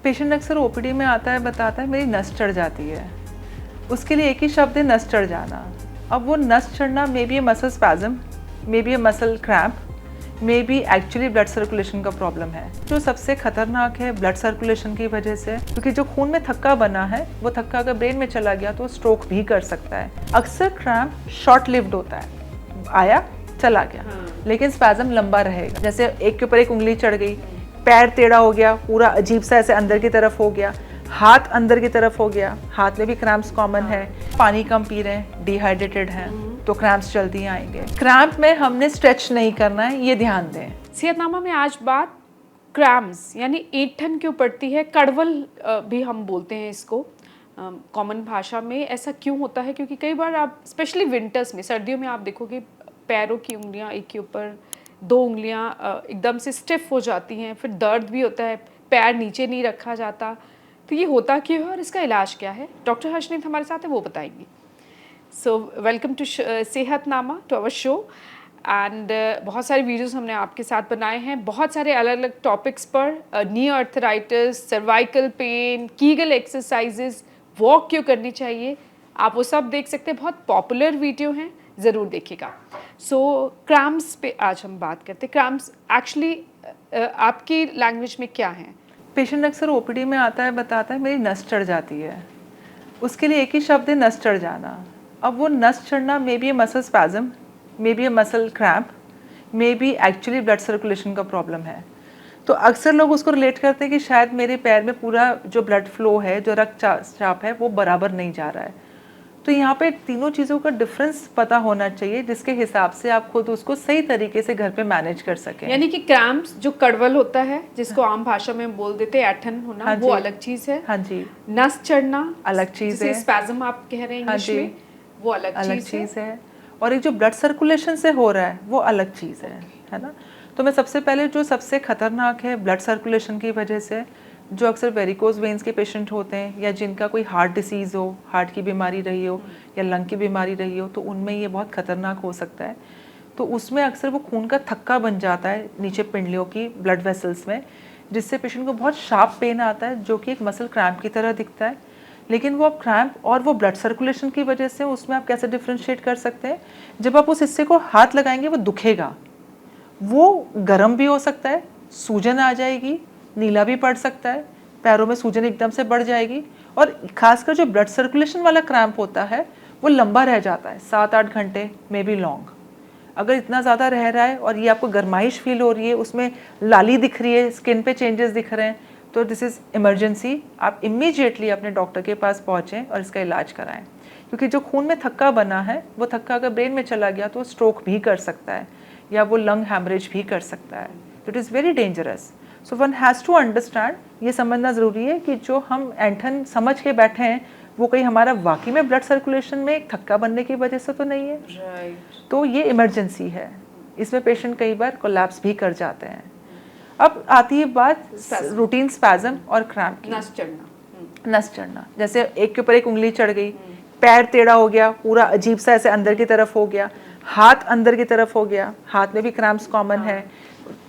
Patient अक्सर OPD में आता है, बताता है मेरी नस चढ़ जाती है। उसके लिए एक ही शब्द है, नस चढ़ जाना। अब वो नस चढ़ना may be A muscle spasm, may be A muscle cramp, may be actually blood circulation का प्रॉब्लम है। जो सबसे खतरनाक है ब्लड सर्कुलेशन की वजह से, क्योंकि जो खून में थक्का बना है वो थक्का अगर ब्रेन में चला गया तो स्ट्रोक भी कर सकता है। अक्सर क्रैम्प शॉर्ट लिव्ड होता है, आया चला गया, लेकिन स्पैज़म लंबा रहेगा। जैसे एक के ऊपर एक उंगली चढ़ गई, पैर टेढ़ा हो गया, पूरा अजीब सा ऐसे अंदर की तरफ हो गया, हाथ अंदर की तरफ हो गया, हाथ में भी क्रैम्प्स कॉमन है। पानी कम पी रहे हैं, डिहाइड्रेटेड हैं, तो क्रैम्प्स जल्दी आएंगे। क्रैम्प में हमने स्ट्रेच नहीं करना है, ये ध्यान दें। सेहतनामा में आज बात क्रैम्प्स यानी ऐंठन क्यों पड़ती है, कड़वल भी हम बोलते हैं इसको कॉमन भाषा में। ऐसा क्यों होता है? क्योंकि कई बार आप स्पेशली विंटर्स में, सर्दियों में आप देखोगे पैरों की उंगलियां एक के ऊपर दो उंगलियां एकदम से स्टिफ हो जाती हैं, फिर दर्द भी होता है, पैर नीचे नहीं रखा जाता। तो ये होता क्यों है और इसका इलाज क्या है? डॉक्टर हर्षनीत हमारे साथ है, वो बताएंगी। So welcome to Sehatnama, to our show. And बहुत सारे वीडियोस हमने आपके साथ बनाए हैं, बहुत सारे अलग अलग टॉपिक्स पर, knee arthritis, cervical pain, Kegel exercises, walk क्यों करनी चाहिए, आप वो सब देख सकते हैं। बहुत पॉपुलर वीडियो हैं, ज़रूर देखिएगा। सो क्रैम्प्स पे आज हम बात करते हैं। क्रैम्प्स एक्चुअली आपकी लैंग्वेज में क्या है? पेशेंट अक्सर ओपीडी में आता है, बताता है मेरी नस चढ़ जाती है। उसके लिए एक ही शब्द है, नस चढ़ जाना। अब वो नस चढ़ना may be A muscle spasm, may be A muscle cramp, may be actually blood circulation का प्रॉब्लम है। तो अक्सर लोग उसको रिलेट करते हैं कि शायद मेरे पैर में पूरा जो ब्लड फ्लो है, जो रक्तचाप है, वो बराबर नहीं जा रहा है। तो यहाँ पे तीनों चीज़ों का डिफरेंस पता होना चाहिए, जिसके हिसाब से आप खुद उसको सही तरीके से घर पे मैनेज कर सकें। यानी कि क्रैम्प्स जो कड़वल होता है, जिसको आम भाषा में बोल देते हैं ऐंठन होना, हाँ वो अलग चीज़ है। हाँ जी। नस चढ़ना अलग चीज़ है। स्पैज़म आप कह रहे हैं इंग्लिश में, वो अलग चीज़ है। और एक जो ब्लड सर्कुलेशन से हो रहा है वो अलग चीज़ है ना। तो मैं सबसे पहले, जो सबसे खतरनाक है ब्लड सर्कुलेशन की वजह से, जो अक्सर वेरिकोज वेन्स के पेशेंट होते हैं, या जिनका कोई हार्ट डिसीज़ हो, हार्ट की बीमारी रही हो या लंग की बीमारी रही हो, तो उनमें ये बहुत खतरनाक हो सकता है। तो उसमें अक्सर वो खून का थक्का बन जाता है नीचे पिंडलियों की ब्लड वेसल्स में, जिससे पेशेंट को बहुत शार्प पेन आता है, जो कि एक मसल क्रैम्प की तरह दिखता है। लेकिन वो क्रैम्प और वो ब्लड सर्कुलेशन की वजह से, उसमें आप कैसे डिफ्रेंशिएट कर सकते हैं? जब आप उस हिस्से को हाथ लगाएंगे वो दुखेगा, वो गर्म भी हो सकता है, सूजन आ जाएगी, नीला भी पड़ सकता है, पैरों में सूजन एकदम से बढ़ जाएगी। और खासकर जो ब्लड सर्कुलेशन वाला क्रैम्प होता है वो लंबा रह जाता है, 7-8 घंटे में भी लॉन्ग। अगर इतना ज़्यादा रह रहा है और ये आपको गर्माइश फील हो रही है, उसमें लाली दिख रही है, स्किन पे चेंजेस दिख रहे हैं, तो दिस इज़ इमरजेंसी। आप इमीडिएटली अपने डॉक्टर के पास पहुँचें और इसका इलाज कराएं, क्योंकि जो खून में थक्का बना है वो थक्का अगर ब्रेन में चला गया तो स्ट्रोक भी कर सकता है, या वो लंग हैमरेज भी कर सकता है। तो it is very dangerous. So one has to understand, ये समझना ज़रूरी है कि जो हम ऐंठन समझ के बैठे हैं वो कहीं हमारा वाकई में ब्लड सर्कुलेशन में एक थक्का बनने की वजह से तो नहीं है। तो ये इमरजेंसी है, इसमें पेशेंट कई बार कोलैप्स भी कर जाते हैं। अब आती है बात रूटीन स्पैज़म और क्रैम्प की। नस चढ़ना, जैसे एक के ऊपर एक उंगली चढ़ गई, पैर टेढ़ा हो गया, पूरा अजीब सा ऐसे अंदर की तरफ हो गया, हाथ अंदर की तरफ हो गया, हाथ में भी क्रैम्प्स कॉमन है,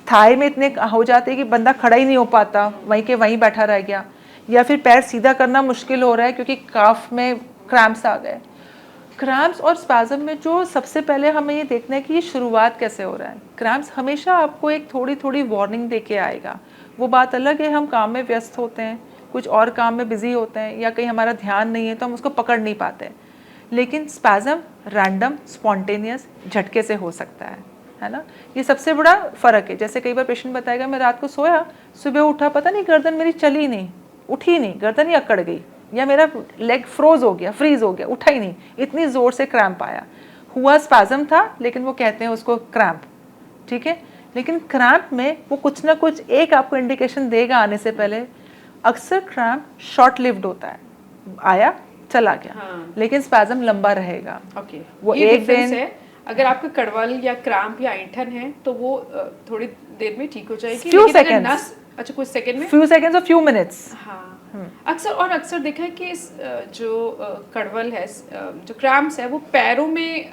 थाई में इतने हो जाते हैं कि बंदा खड़ा ही नहीं हो पाता, वहीं के वहीं बैठा रह गया, या फिर पैर सीधा करना मुश्किल हो रहा है क्योंकि काफ में क्रैम्प्स आ गए। क्रैम्प्स और स्पैज़म में जो सबसे पहले हमें ये देखना है कि ये शुरुआत कैसे हो रहा है। क्रैम्प्स हमेशा आपको एक थोड़ी थोड़ी वार्निंग दे के आएगा। वो बात अलग है, हम काम में व्यस्त होते हैं, कुछ और काम में बिजी होते हैं, या कहीं हमारा ध्यान नहीं है तो हम उसको पकड़ नहीं पाते। लेकिन स्पैज़म रैंडम स्पॉन्टेनियस झटके से हो सकता है ना। ये सबसे बड़ा फ़र्क है। जैसे कई बार पेशेंट बताएगा मैं रात को सोया, सुबह उठा, पता नहीं गर्दन मेरी चली नहीं, उठी नहीं, गर्दन ही अकड़ गई, या मेरा लेग फ्रीज हो गया, उठा ही नहीं, इतनी ज़ोर से क्रैम्प आया। हुआ स्पैज़म था, लेकिन वो कहते हैं उसको क्रैम्प, ठीक है। लेकिन क्रैम्प में वो कुछ ना कुछ एक आपको इंडिकेशन देगा आने से पहले। अक्सर क्रैम्प शॉर्ट लिव्ड होता है, आया चला गया, लेकिन स्पैज़म लंबा रहेगा। वो एक दिन है। अगर आपका कड़वल या क्रैम्प या ऐंठन है तो वो थोड़ी देर में ठीक हो जाएगी, few seconds. अच्छा कुछ सेकंड में, few seconds or few minutes, अक्सर देखा है कि इस जो कड़वल है, जो क्रैम्प्स है, वो पैरों में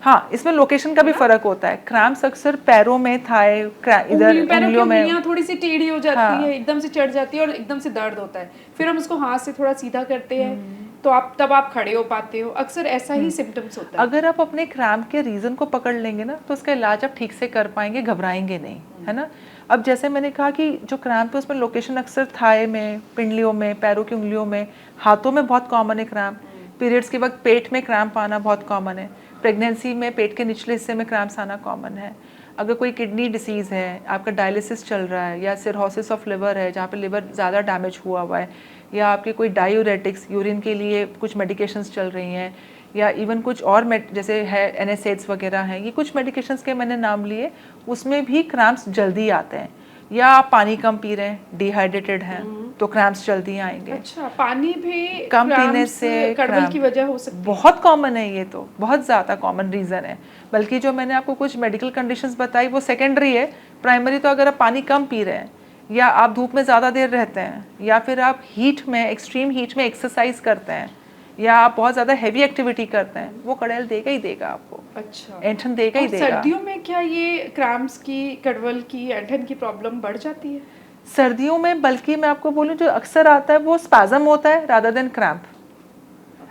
हाँ, इसमें लोकेशन का भी फर्क होता है। क्रैम्प्स अक्सर पैरों में, थाई, इधर पैरों की उंगलियों में। उंगलियां थोड़ी सी टेढ़ी हो जाती हाँ। है, एकदम से चढ़ जाती है और एकदम से दर्द होता है, फिर हम उसको हाथ से थोड़ा सीधा करते हैं तो आप खड़े हो पाते हो। अक्सर ऐसा ही सिम्टम्स होता है। अगर आप अपने क्रैम्प के रीज़न को पकड़ लेंगे ना तो उसका इलाज आप ठीक से कर पाएंगे, घबराएंगे नहीं, है ना। अब जैसे मैंने कहा कि जो क्रैम्प है उसमें लोकेशन अक्सर थाई में, पिंडलियों में, पैरों की उंगलियों में, हाथों में बहुत कॉमन है क्रैम्प। पीरियड्स के वक्त पेट में क्रैम्प आना बहुत कॉमन है। प्रेगनेंसी में पेट के निचले हिस्से में क्रैम्प्स आना कॉमन है। अगर कोई किडनी डिसीज़ है, आपका डायलिसिस चल रहा है, या सिरहोसिस ऑफ लिवर है जहाँ पे लिवर ज़्यादा डैमेज हुआ हुआ है, या आपके कोई डायूरेटिक्स, यूरिन के लिए कुछ मेडिकेशंस चल रही हैं, या इवन कुछ और जैसे है NSAIDs वगैरह हैं, ये कुछ मेडिकेशंस के मैंने नाम लिए, उसमें भी क्रैम्प्स जल्दी आते हैं। या आप पानी कम पी रहे हैं, डिहाइड्रेटेड हैं, तो क्रैम्प्स जल्दी आएंगे। अच्छा, पानी भी कम पीने से कड़वल की वजह हो सकती है? बहुत कॉमन है, ये तो बहुत ज़्यादा कॉमन रीज़न है। बल्कि जो मैंने आपको कुछ मेडिकल कंडीशंस बताई वो सेकेंडरी है। प्राइमरी तो अगर आप पानी कम पी रहे हैं, या आप धूप में ज़्यादा देर रहते हैं, या फिर आप हीट में, एक्सट्रीम हीट में एक्सरसाइज करते हैं, या आप बहुत ज़्यादा हैवी एक्टिविटी करते हैं, वो कड़ेल देगा ही देगा आपको। अच्छा, ऐंठन देगा ही देगा। सर्दियों में क्या ये क्रैम्प्स की, कड़वल की, ऐंठन की प्रॉब्लम बढ़ जाती है? सर्दियों में बल्कि मैं आपको बोलूँ जो अक्सर आता है वो स्पैज़म होता है रादर देन क्रैम्प।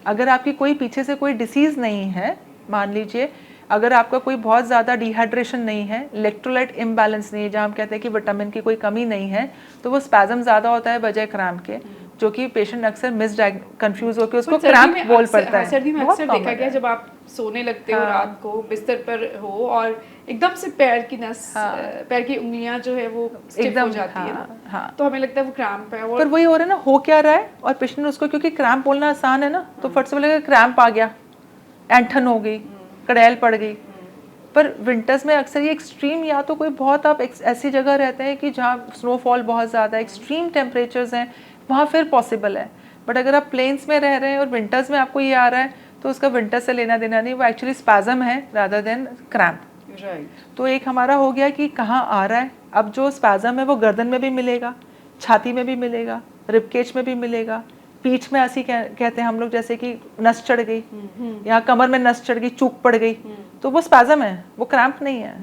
अगर आपकी कोई पीछे से कोई डिसीज़ नहीं है, मान लीजिए अगर आपका कोई बहुत ज़्यादा डिहाइड्रेशन नहीं है, इलेक्ट्रोलाइट इम्बैलेंस नहीं है, जहाँ हम कहते हैं कि विटामिन की कोई कमी नहीं है, तो वो स्पैज़म ज़्यादा होता है बजाय क्रैम्प के, जो कि पेशेंट अक्सर कंफ्यूज होकर उसको क्रैम्प बोल पड़ता है। सर्दी में अक्सर देखा गया जब आप सोने लगते हो रात को, बिस्तर पर हो और एकदम से पैर की नस, पैर की उंगलियां जो है वो स्टिफ हो जाती है ना, तो हमें लगता है वो क्रैम्प है। और पर वही हो रहा है ना, हो क्या रहा है, और पेशेंट उसको, क्योंकि क्रैम्प बोलना आसान है ना, तो फट से बोलेगा क्रैम्प आ गया, ऐंठन हो गई, कड़ैल पड़ गई। पर विंटर्स में अक्सर ये एक्सट्रीम, या तो कोई बहुत आप ऐसी जगह रहते हैं कि जहाँ स्नोफॉल बहुत ज़्यादा, एक्सट्रीम टेम्परेचर्स हैं, वहाँ फिर पॉसिबल है। बट अगर आप प्लेन्स में रह रहे हैं और विंटर्स में आपको ये आ रहा है, तो उसका विंटर से लेना देना नहीं, वो एक्चुअली स्पैज़म है रादर देन क्रैम्प। तो एक हमारा हो गया कि कहाँ आ रहा है। अब जो स्पैज़म है वो गर्दन में भी मिलेगा, छाती में भी मिलेगा, रिबकेज में भी मिलेगा, पीठ में ऐसी कहते हैं हम लोग, जैसे कि नस चढ़ गई, या कमर में नस चढ़ गई, चूक पड़ गई, तो वो स्पैज़म है, वो क्रैम्प नहीं है।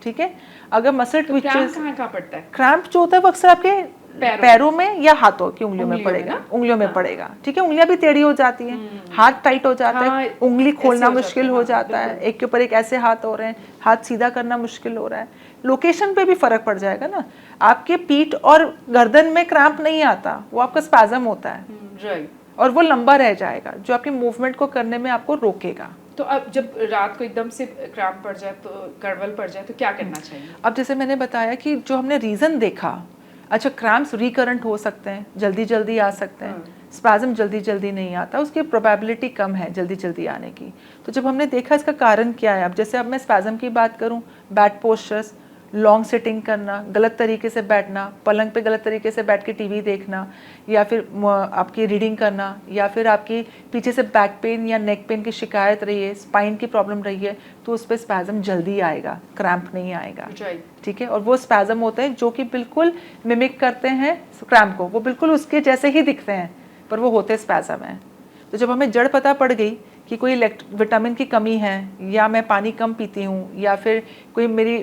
ठीक है। अगर मसल ट्विचेस, कहाँ पड़ता है क्रैम्प जो होता है वो अक्सर आपके पैरों में या हाथों की उंगलियों में पड़ेगा, उंगलियों में पड़ेगा। ठीक है। उंगलियां भी टेढ़ी हो जाती हैं, हाथ टाइट हो जाता है, उंगली खोलना मुश्किल हो जाता है, एक के ऊपर एक ऐसे हाथ हो रहे हैं, हाथ सीधा करना मुश्किल हो रहा है। लोकेशन पे भी फर्क पड़ जाएगा ना। आपके पीठ और गर्दन में क्रैम्प नहीं आता, वो आपका स्पैज़म होता है, और वो लंबा रह जाएगा, जो आपकी मूवमेंट को करने में आपको रोकेगा। तो अब जब रात को एकदम से क्रैम्प पड़ जाए, तो कड़वल पड़ जाए, तो क्या करना चाहिए? अब जैसे मैंने बताया कि जो हमने रीज़न देखा, अच्छा क्रैम्प्स रिकरेंट हो सकते हैं, जल्दी जल्दी आ सकते हैं, स्पैज़म जल्दी जल्दी नहीं आता, उसकी प्रोबेबिलिटी कम है जल्दी जल्दी आने की। तो जब हमने देखा इसका कारण क्या है, अब जैसे अब मैं स्पैज़म की बात करूं, बैड पोस्चर्स, लॉन्ग सिटिंग करना, गलत तरीके से बैठना, पलंग पे गलत तरीके से बैठ के टीवी देखना, या फिर आपकी रीडिंग करना, या फिर आपकी पीछे से बैक पेन या नेक पेन की शिकायत रही है, स्पाइन की प्रॉब्लम रही है, तो उस पर स्पैज़म जल्दी आएगा, क्रैम्प नहीं आएगा। ठीक है। और वो स्पैज़म होते हैं जो कि बिल्कुल मिमिक करते हैं क्रैम्प को, वो बिल्कुल उसके जैसे ही दिखते हैं, पर वो होते स्पैज़म हैं। तो जब हमें जड़ पता पड़ गई कि कोई विटामिन की कमी है, या मैं पानी कम पीती हूँ, या फिर कोई मेरी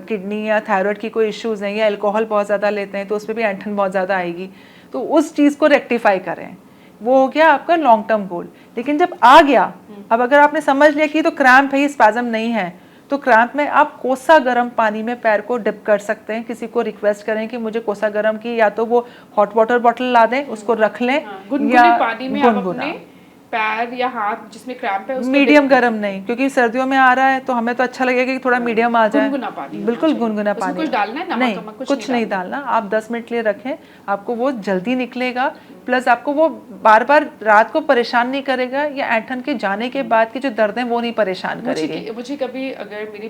किडनी या थायराइड की कोई इश्यूज़ हैं, या अल्कोहल बहुत ज़्यादा लेते हैं तो उस पर भी ऐंठन बहुत ज़्यादा आएगी, तो उस चीज़ को रेक्टिफाई करें। वो हो गया आपका लॉन्ग टर्म गोल। लेकिन जब आ गया, अब अगर आपने समझ लिया कि तो क्रैम्प है, ये स्पैज़म नहीं है, तो क्रैम्प में आप कोसा गर्म पानी में पैर को डिप कर सकते हैं। किसी को रिक्वेस्ट करें कि मुझे कोसा गर्म की, या तो वो हॉट वाटर बॉटल ला दें, उसको रख लें, या पानी में आप अपने पैर या हाथ जिसमें क्रैम्प है मीडियम गर्म नहीं, क्योंकि सर्दियों में आ रहा है तो हमें तो अच्छा लगेगा कि थोड़ा मीडियम आ जाए। बिल्कुल गुनगुना पानी, कुछ डालना है, नहीं, कुछ नहीं डालना। आप 10 मिनट के लिए रखें, आपको वो जल्दी निकलेगा, प्लस आपको वो बार बार रात को परेशान नहीं करेगा, या ऐंठन के जाने के बाद की जो दर्द है वो नहीं परेशान करेगी। मुझे कभी अगर मेरी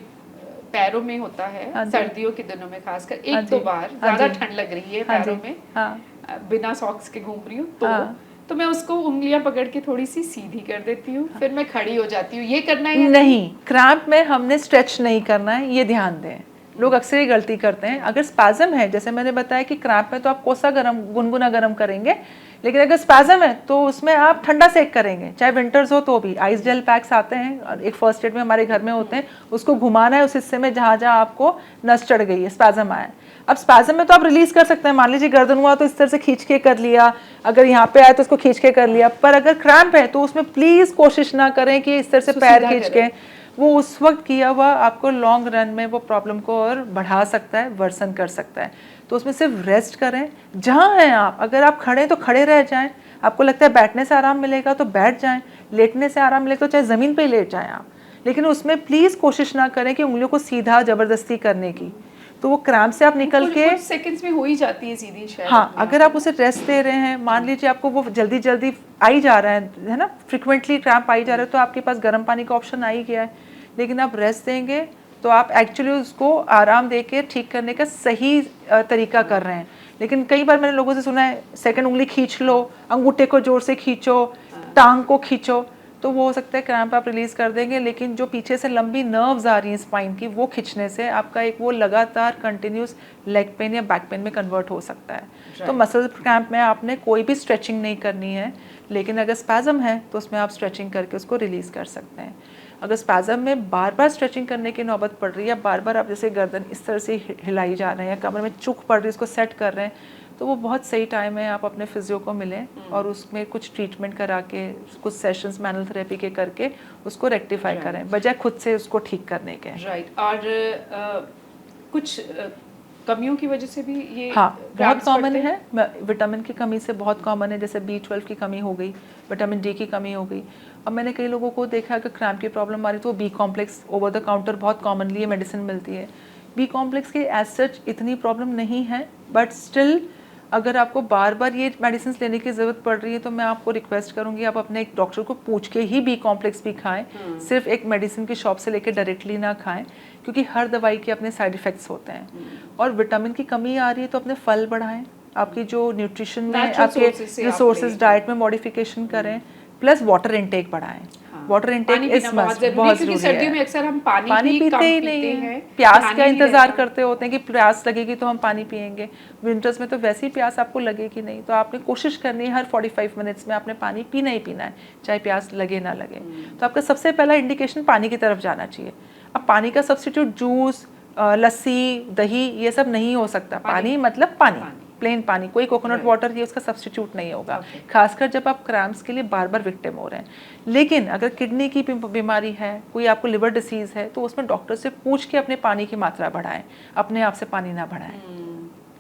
पैरों में होता है, सर्दियों के दिनों में खासकर, एक दो बार ज्यादा ठंड लग रही है पैरों में, बिना सॉक्स के घूम रही हूँ, तो मैं उसको उंगलियां पकड़ के थोड़ी सी सीधी कर देती हूँ, फिर मैं खड़ी हो जाती हूँ। ये करना है या नहीं? क्रैम्प में हमने स्ट्रेच नहीं करना है, ये ध्यान दें। लोग अक्सर ये गलती करते हैं। अगर स्पैज़म है, जैसे मैंने बताया कि क्रैम्प में तो आप कोसा गरम गुनगुना गरम करेंगे, लेकिन अगर स्पैज़म है तो उसमें आप ठंडा सेक करेंगे, चाहे विंटर्स हो तो भी। आइस जेल पैक्स आते हैं और एक फर्स्ट एड में हमारे घर में होते हैं, उसको घुमाना है उस हिस्से में जहाँ जहाँ आपको नस चढ़ गई है, स्पैज़म आया है। अब स्पैज़म में तो आप रिलीज़ कर सकते हैं, मान लीजिए गर्दन हुआ तो इस तरह से खींच के कर लिया, अगर यहाँ पे आया तो उसको खींच के कर लिया। पर अगर क्रैम्प है तो उसमें प्लीज़ कोशिश ना करें कि इस तरह से पैर खींच के, वो उस वक्त किया हुआ आपको लॉन्ग रन में वो प्रॉब्लम को और बढ़ा सकता है, वर्सन कर सकता है। तो उसमें सिर्फ रेस्ट करें, जहाँ हैं आप। अगर आप खड़े तो खड़े रह जाएं, आपको लगता है बैठने से आराम मिलेगा तो बैठ जाएं, लेटने से आराम मिलेगा तो चाहे ज़मीन पे ही लेट जाएं आप, लेकिन उसमें प्लीज़ कोशिश ना करें कि उंगलियों को सीधा ज़बरदस्ती करने की। तो वो क्रैम्प से आप निकल के कुछ सेकंड्स में हो ही जाती है सीधी शायद। हाँ, अगर आप उसे रेस्ट दे रहे हैं, मान लीजिए आपको वो जल्दी जल्दी आई जा रहा है ना, फ्रिक्वेंटली क्रैम्प आई जा रहा है, तो आपके पास गर्म पानी का ऑप्शन आ ही गया है। लेकिन आप रेस्ट देंगे तो आप एक्चुअली उसको आराम दे के ठीक करने का सही तरीका कर रहे हैं। लेकिन कई बार मैंने लोगों से सुना है, सेकंड उंगली खींच लो, अंगूठे को जोर से खींचो, टांग को खींचो, तो वो हो सकता है क्रैम्प आप रिलीज़ कर देंगे। लेकिन जो पीछे से लंबी नर्व्स आ रही हैं स्पाइन की, वो खींचने से आपका एक वो लगातार कंटिन्यूस लेग पेन या बैक पेन में कन्वर्ट हो सकता है। तो मसल क्रैम्प में आपने कोई भी स्ट्रेचिंग नहीं करनी है, लेकिन अगर स्पैज़म है तो उसमें आप स्ट्रेचिंग करके उसको रिलीज़ कर सकते हैं। अगर स्पैज़म में बार बार स्ट्रेचिंग करने की नौबत पड़ रही है, बार बार आप जैसे गर्दन इस तरह से हिलाई जा रहे हैं या कमर में चुक पड़ रही है, उसको सेट कर रहे हैं, तो वो बहुत सही टाइम है आप अपने फिजियो को मिलें और उसमें कुछ ट्रीटमेंट करा के, कुछ सेशंस मैनुअल थेरेपी के करके उसको रेक्टिफाई करें, बजाय खुद से उसको ठीक करने के। राइट। और कुछ कमियों की वजह से भी ये हाँ, बहुत कॉमन हैं? है। विटामिन की कमी से बहुत कॉमन है, जैसे B12 की कमी हो गई, विटामिन डी की कमी हो गई। अब मैंने कई लोगों को देखा कि क्रैम्प की प्रॉब्लम आ रही तो B complex over the counter बहुत कॉमनली मेडिसिन मिलती है। बी कॉम्प्लेक्स की एज सच इतनी प्रॉब्लम नहीं है, बट स्टिल अगर आपको बार बार ये मेडिसिन लेने की ज़रूरत पड़ रही है तो मैं आपको रिक्वेस्ट करूँगी आप अपने एक डॉक्टर को पूछ के ही बी कॉम्प्लेक्स भी खाएं, सिर्फ एक मेडिसिन की शॉप से लेके डायरेक्टली ना खाएं, क्योंकि हर दवाई के अपने साइड इफ़ेक्ट्स होते हैं। और विटामिन की कमी आ रही है तो अपने फल बढ़ाएं, आपकी जो न्यूट्रिशन में आपके रिसोर्सेज डाइट में मॉडिफिकेशन करें, प्लस वाटर इनटेक बढ़ाएं। वाटर इनटेक इज मस्ट, बहुत जरूरी है। सर्दियों में अक्सर हम पानी पीते ही नहीं हैं, प्यास का इंतजार करते होते हैं कि प्यास लगेगी तो हम पानी पिएंगे। विंटर्स में तो वैसे ही प्यास आपको लगेगी नहीं, तो आपने कोशिश करनी है हर 45 मिनट्स में आपने पानी पीना ही पीना है, चाहे प्यास लगे ना लगे। तो आपका सबसे पहला इंडिकेशन पानी की तरफ जाना चाहिए। अब पानी का सब्स्टिट्यूट जूस, लस्सी, दही ये सब नहीं हो सकता। पानी मतलब पानी, प्लेन पानी, कोई कोकोनट वाटर ये उसका सब्स्टिट्यूट नहीं होगा, खासकर जब आप क्रैम्प्स के लिए बार बार विक्टिम हो रहे हैं। लेकिन अगर किडनी की बीमारी है, कोई आपको लिवर डिसीज़ है, तो उसमें डॉक्टर से पूछ के अपने पानी की मात्रा बढ़ाएं, अपने आप से पानी ना बढ़ाएं,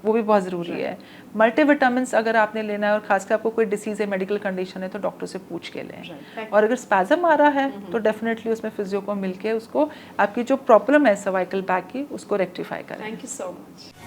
वो भी बहुत ज़रूरी है। मल्टीविटामिन्स अगर आपने लेना है और खासकर आपको कोई डिसीज़ है, मेडिकल कंडीशन है, तो डॉक्टर से पूछ के लें। और अगर स्पैज़म आ रहा है तो डेफिनेटली उसमें फिजियो को मिलके उसको आपकी जो प्रॉब्लम है सर्वाइकल बैक की, उसको रेक्टिफाई करें। Thank you so much.